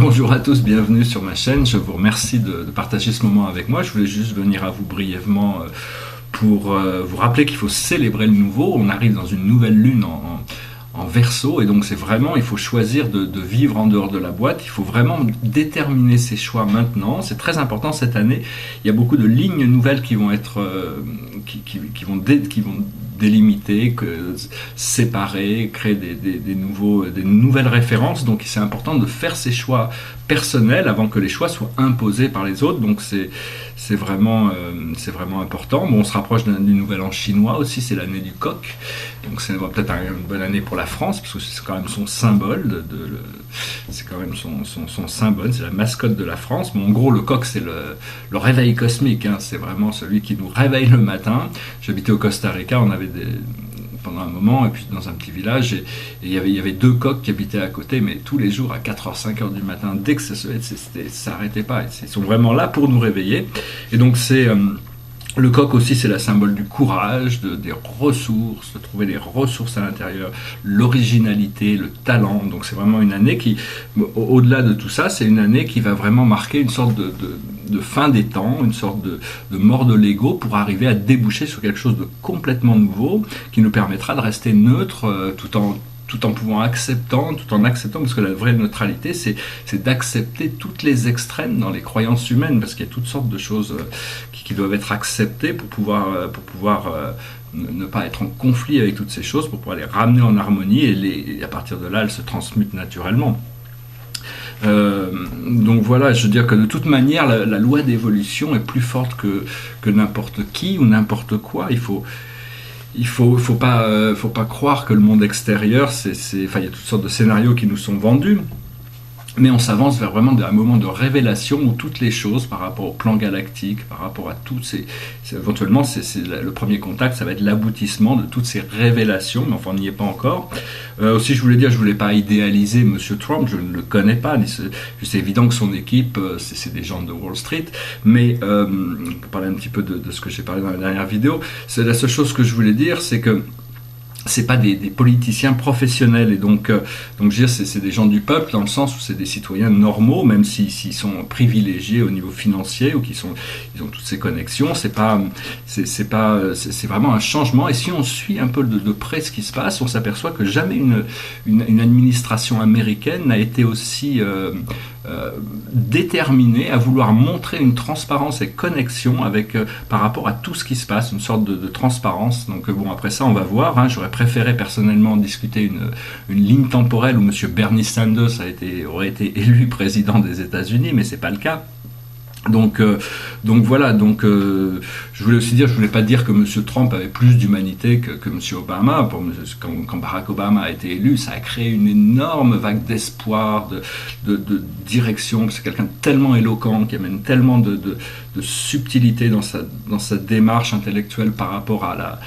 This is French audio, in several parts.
bonjour à tous, bienvenue sur ma chaîne. Je vous remercie de partager ce moment avec moi. Je voulais juste venir à vous brièvement pour vous rappeler qu'il faut célébrer le nouveau. On arrive dans une nouvelle lune en Verseau, et donc c'est vraiment, il faut choisir de vivre en dehors de la boîte. Il faut vraiment déterminer ses choix maintenant. C'est très important cette année. Il y a beaucoup de lignes nouvelles qui vont être qui vont délimiter, séparer, créer des nouvelles références. Donc c'est important de faire ses choix personnels avant que les choix soient imposés par les autres. Donc c'est vraiment important. Bon, on se rapproche du nouvel an chinois aussi, c'est l'année du coq. Donc c'est peut-être une bonne année pour la France, parce que c'est quand même son symbole. C'est quand même son symbole, c'est la mascotte de la France. Mais en gros, le coq, c'est le réveil cosmique. Hein. C'est vraiment celui qui nous réveille le matin. J'habitais au Costa Rica, on avait pendant un moment, et puis dans un petit village, et il y avait deux coqs qui habitaient à côté, mais tous les jours à 4h, 5h du matin, dès que ça s'arrêtait pas. Ils sont vraiment là pour nous réveiller. Et donc le coq aussi, c'est la symbole du courage, des ressources, de trouver des ressources à l'intérieur, l'originalité, le talent. Donc c'est vraiment une année qui, au-delà de tout ça, c'est une année qui va vraiment marquer une sorte de fin des temps, une sorte de mort de l'ego pour arriver à déboucher sur quelque chose de complètement nouveau qui nous permettra de rester neutre tout en acceptant, parce que la vraie neutralité, c'est d'accepter toutes les extrêmes dans les croyances humaines, parce qu'il y a toutes sortes de choses qui doivent être acceptées pour pouvoir ne pas être en conflit avec toutes ces choses, pour pouvoir les ramener en harmonie, et à partir de là, elles se transmutent naturellement. Donc voilà, je veux dire que de toute manière, la loi d'évolution est plus forte que n'importe qui ou n'importe quoi. Il faut pas croire que le monde extérieur, il y a toutes sortes de scénarios qui nous sont vendus, mais on s'avance vers vraiment un moment de révélation où toutes les choses, par rapport au plan galactique, par rapport à éventuellement, le premier contact, ça va être l'aboutissement de toutes ces révélations, mais enfin, on n'y est pas encore. Aussi, je voulais pas idéaliser M. Trump, je ne le connais pas, c'est évident que son équipe, c'est des gens de Wall Street, mais pour parler un petit peu de ce que j'ai parlé dans la dernière vidéo, c'est la seule chose que je voulais dire, c'est que c'est pas des politiciens professionnels, et donc je veux dire, c'est des gens du peuple, dans le sens où c'est des citoyens normaux, même s'ils sont privilégiés au niveau financier, ou ils ont toutes ces connexions. C'est vraiment un changement. Et si on suit un peu de près ce qui se passe, on s'aperçoit que jamais une administration américaine n'a été aussi déterminée à vouloir montrer une transparence et connexion par rapport à tout ce qui se passe, une sorte de transparence. Donc bon, après ça, on va voir. Hein, j'aurais préféré personnellement discuter une ligne temporelle où M. Bernie Sanders aurait été élu président des États-Unis, mais c'est pas le cas. Donc voilà, je voulais aussi dire, je voulais pas dire que M. Trump avait plus d'humanité que M. Obama. Quand Barack Obama a été élu, ça a créé une énorme vague d'espoir, de direction. C'est quelqu'un de tellement éloquent, qui amène tellement de subtilité dans sa démarche intellectuelle par rapport à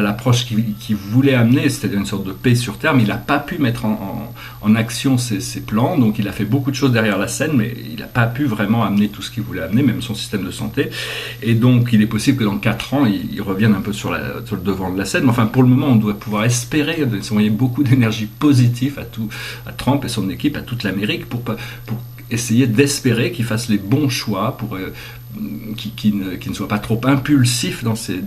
l'approche qu'il voulait amener, c'est-à-dire une sorte de paix sur terre, mais il n'a pas pu mettre en action ses plans. Donc il a fait beaucoup de choses derrière la scène, mais il n'a pas pu vraiment amener tout ce qu'il voulait amener, même son système de santé. Et donc il est possible que dans 4 ans, il revienne un peu sur le devant de la scène. Mais enfin, pour le moment, on doit pouvoir espérer envoyer beaucoup d'énergie positive à Trump et son équipe, à toute l'Amérique, pour essayer d'espérer qu'il fasse les bons choix, qu'il ne soit pas trop impulsif dans ses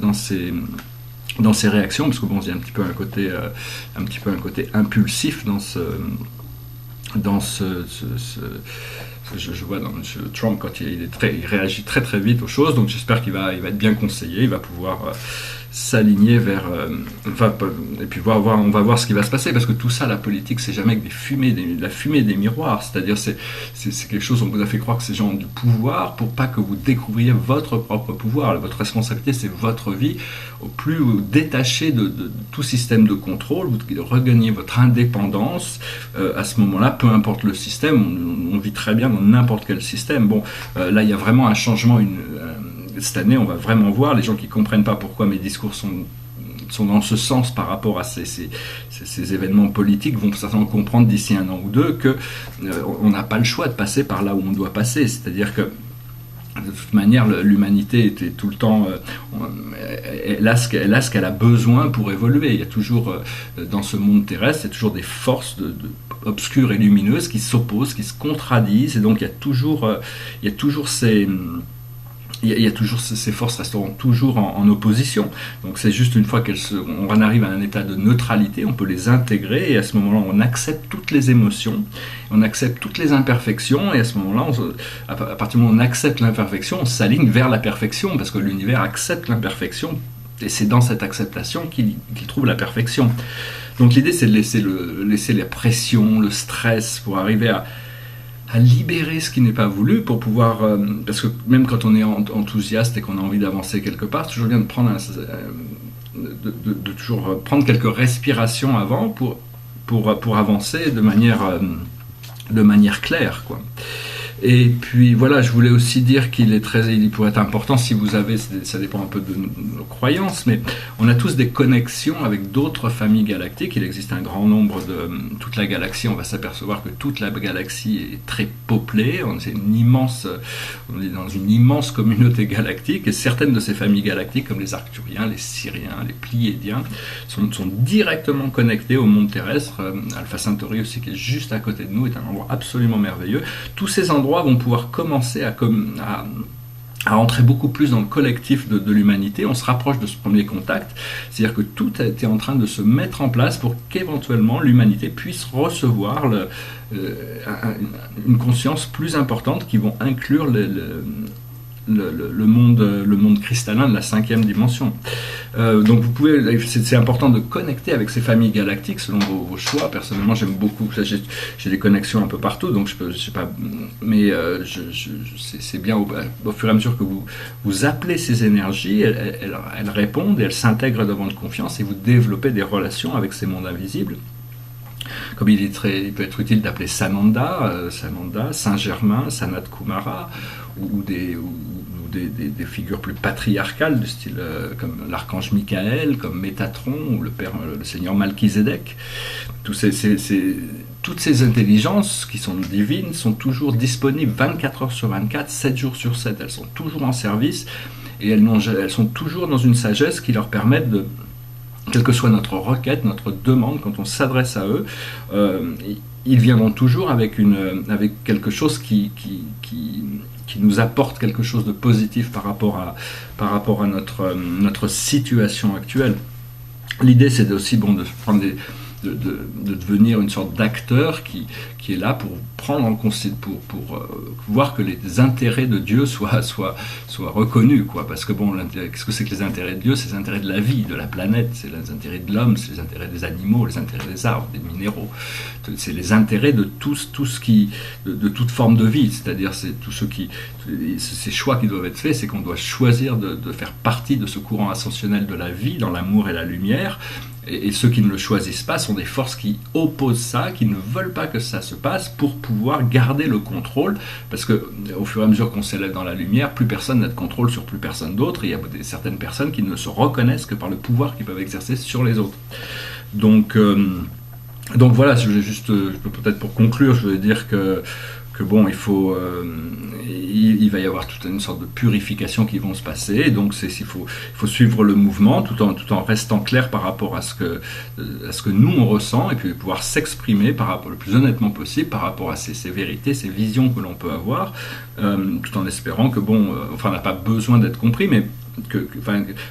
réactions, parce que bon, il y a un petit peu un côté impulsif je vois dans M. Trump, quand il réagit très très vite aux choses. Donc j'espère qu'il va être bien conseillé, il va pouvoir s'aligner vers et puis on va voir ce qui va se passer, parce que tout ça, la politique, c'est jamais que la fumée des miroirs. C'est-à-dire c'est quelque chose, on vous a fait croire que ces gens ont du pouvoir pour pas que vous découvriez votre propre pouvoir. Votre responsabilité, c'est votre vie. Au plus vous détachez de tout système de contrôle, vous regagnez votre indépendance. À ce moment-là, peu importe le système, on vit très bien dans n'importe quel système. Bon, là, il y a vraiment un changement. Cette année, on va vraiment voir, les gens qui ne comprennent pas pourquoi mes discours sont dans ce sens par rapport à ces événements politiques vont certainement comprendre d'ici 1 an ou 2 qu'on n'a pas le choix de passer par là où on doit passer. C'est-à-dire que De toute manière, l'humanité était tout le temps, elle a ce qu'elle a besoin pour évoluer. Il y a toujours, dans ce monde terrestre, il y a toujours des forces obscures et lumineuses qui s'opposent, qui se contradisent, et donc il y a toujours ces forces resteront toujours en opposition. Donc c'est juste une fois on arrive à un état de neutralité, on peut les intégrer, et à ce moment-là, on accepte toutes les émotions, on accepte toutes les imperfections, et à ce moment-là, à partir du moment où on accepte l'imperfection, on s'aligne vers la perfection, parce que l'univers accepte l'imperfection, et c'est dans cette acceptation qu'il trouve la perfection. Donc l'idée, c'est de laisser la pression, le stress, pour arriver à libérer ce qui n'est pas voulu, pour pouvoir, parce que même quand on est enthousiaste et qu'on a envie d'avancer quelque part, c'est toujours bien de prendre de toujours prendre quelques respirations avant pour avancer de manière claire, quoi. Et puis voilà, je voulais aussi dire il pourrait être important, si vous avez, ça dépend un peu de nos croyances, mais on a tous des connexions avec d'autres familles galactiques. Il existe un grand nombre toute la galaxie. On va s'apercevoir que toute la galaxie est très peuplée. On est dans une immense communauté galactique, et certaines de ces familles galactiques, comme les Arcturiens, les Syriens, les Pléiadiens, sont directement connectées au monde terrestre. Alpha Centauri aussi, qui est juste à côté de nous, est un endroit absolument merveilleux. Tous ces endroits vont pouvoir commencer à entrer beaucoup plus dans le collectif de l'humanité. On se rapproche de ce premier contact, c'est-à-dire que tout a été en train de se mettre en place pour qu'éventuellement l'humanité puisse recevoir une conscience plus importante, qui vont inclure le monde cristallin de la 5e dimension. Donc c'est important de connecter avec ces familles galactiques selon vos choix. Personnellement, j'aime beaucoup. J'ai des connexions un peu partout, donc je sais pas, mais c'est bien au fur et à mesure que vous appelez ces énergies, elles répondent et elles s'intègrent dans votre confiance, et vous développez des relations avec ces mondes invisibles. Comme il peut être utile d'appeler Sananda, Saint-Germain, Sanat Kumara, ou des figures plus patriarcales, du style comme l'archange Michael, comme Métatron, ou le seigneur Malkizedek. Toutes ces intelligences qui sont divines sont toujours disponibles 24 heures sur 24, 7 jours sur 7. Elles sont toujours en service, et elles sont toujours dans une sagesse qui leur permet de, quelle que soit notre requête, notre demande, quand on s'adresse à eux, ils viendront toujours avec quelque chose qui nous apporte quelque chose de positif par rapport à notre situation actuelle. L'idée, c'est aussi de prendre de devenir une sorte d'acteur qui est là pour prendre en considération, pour voir que les intérêts de Dieu soient reconnus, quoi. Parce que qu'est-ce que c'est que les intérêts de Dieu? C'est les intérêts de la vie, de la planète, c'est les intérêts de l'homme, c'est les intérêts des animaux, les intérêts des arbres, des minéraux. C'est les intérêts de de toute forme de vie, c'est-à-dire c'est ces choix qui doivent être faits, c'est qu'on doit choisir de faire partie de ce courant ascensionnel de la vie, dans l'amour et la lumière. Et ceux qui ne le choisissent pas sont des forces qui opposent ça, qui ne veulent pas que ça se passe, pour pouvoir garder le contrôle, parce que au fur et à mesure qu'on s'élève dans la lumière, plus personne n'a de contrôle sur plus personne d'autre, et il y a certaines personnes qui ne se reconnaissent que par le pouvoir qu'ils peuvent exercer sur les autres. Donc voilà, peut-être pour conclure, je veux dire que bon, il va y avoir toute une sorte de purification qui vont se passer, et donc il faut suivre le mouvement tout en restant clair par rapport à ce que nous on ressent, et puis pouvoir s'exprimer le plus honnêtement possible par rapport à ces vérités, ces visions que l'on peut avoir, tout en espérant que on n'a pas besoin d'être compris, mais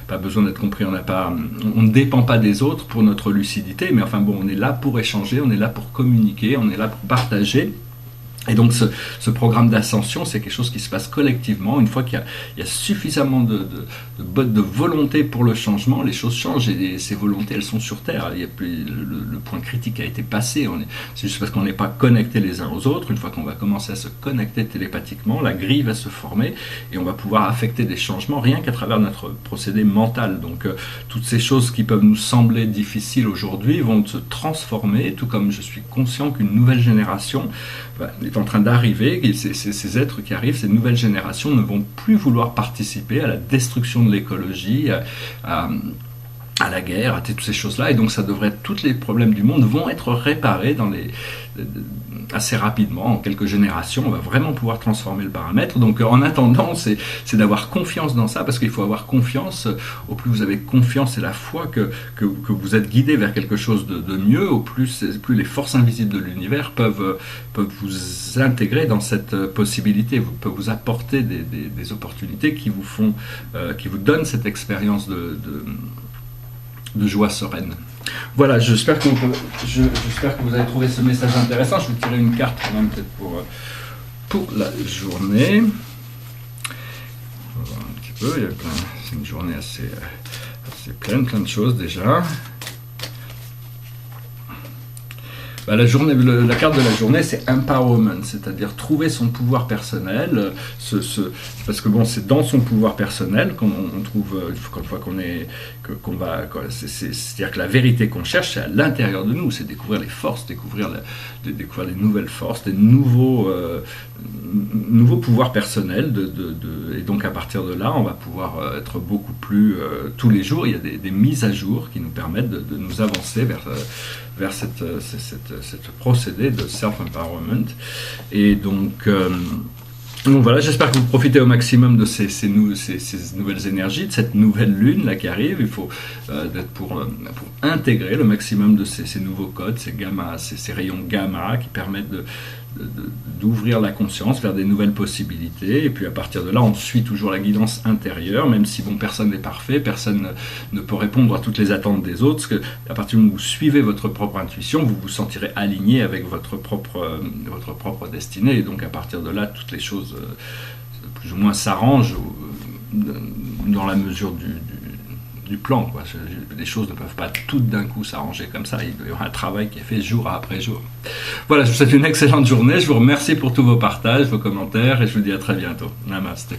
pas besoin d'être compris, on ne dépend pas des autres pour notre lucidité, mais on est là pour échanger, on est là pour communiquer, on est là pour partager. Et donc ce programme d'ascension, c'est quelque chose qui se passe collectivement. Une fois qu'il y a suffisamment de volonté pour le changement, les choses changent, et ces volontés, elles sont sur Terre. Le point critique a été passé. C'est juste parce qu'on n'est pas connectés les uns aux autres. Une fois qu'on va commencer à se connecter télépathiquement, la grille va se former, et on va pouvoir affecter des changements rien qu'à travers notre procédé mental. Donc toutes ces choses qui peuvent nous sembler difficiles aujourd'hui vont se transformer, tout comme je suis conscient qu'une nouvelle génération est en train d'arriver, et ces êtres qui arrivent, ces nouvelles générations ne vont plus vouloir participer à la destruction de l'écologie, à à la guerre, à toutes ces choses-là, et donc ça devrait, tous les problèmes du monde vont être réparés assez rapidement, en quelques générations. On va vraiment pouvoir transformer le paramètre. Donc en attendant, c'est d'avoir confiance dans ça, parce qu'il faut avoir confiance. Au plus vous avez confiance et la foi que vous êtes guidé vers quelque chose de mieux, au plus les forces invisibles de l'univers peuvent vous intégrer dans cette possibilité, peuvent vous apporter des opportunités qui vous donnent cette expérience de joie sereine. Voilà, j'espère que vous avez trouvé ce message intéressant. Je vais tirer une carte quand même peut-être pour la journée. On va voir un petit peu, c'est une journée assez pleine de choses déjà. La carte de la journée, c'est empowerment, c'est-à-dire trouver son pouvoir personnel, parce que bon, c'est dans son pouvoir personnel qu'on trouve, une fois c'est-à-dire que la vérité qu'on cherche, c'est à l'intérieur de nous, c'est découvrir les forces, découvrir les nouvelles forces, des nouveaux pouvoirs personnels, et donc à partir de là, on va pouvoir être beaucoup plus, tous les jours, il y a des mises à jour qui nous permettent de nous avancer vers cette procédé de self-empowerment. Et donc voilà, j'espère que vous profitez au maximum de ces nouvelles énergies, de cette nouvelle lune là qui arrive. Il faut pour intégrer le maximum de ces nouveaux codes, ces rayons gamma qui permettent d'ouvrir la conscience vers des nouvelles possibilités. Et puis à partir de là, on suit toujours la guidance intérieure, même si personne n'est parfait, personne ne peut répondre à toutes les attentes des autres. Parce que à partir du moment où vous suivez votre propre intuition, vous vous sentirez aligné avec votre propre destinée. Et donc à partir de là, toutes les choses plus ou moins s'arrangent dans la mesure du plan, quoi. Les choses ne peuvent pas toutes d'un coup s'arranger comme ça. Il y aura un travail qui est fait jour après jour. Voilà, je vous souhaite une excellente journée. Je vous remercie pour tous vos partages, vos commentaires, et je vous dis à très bientôt. Namasté.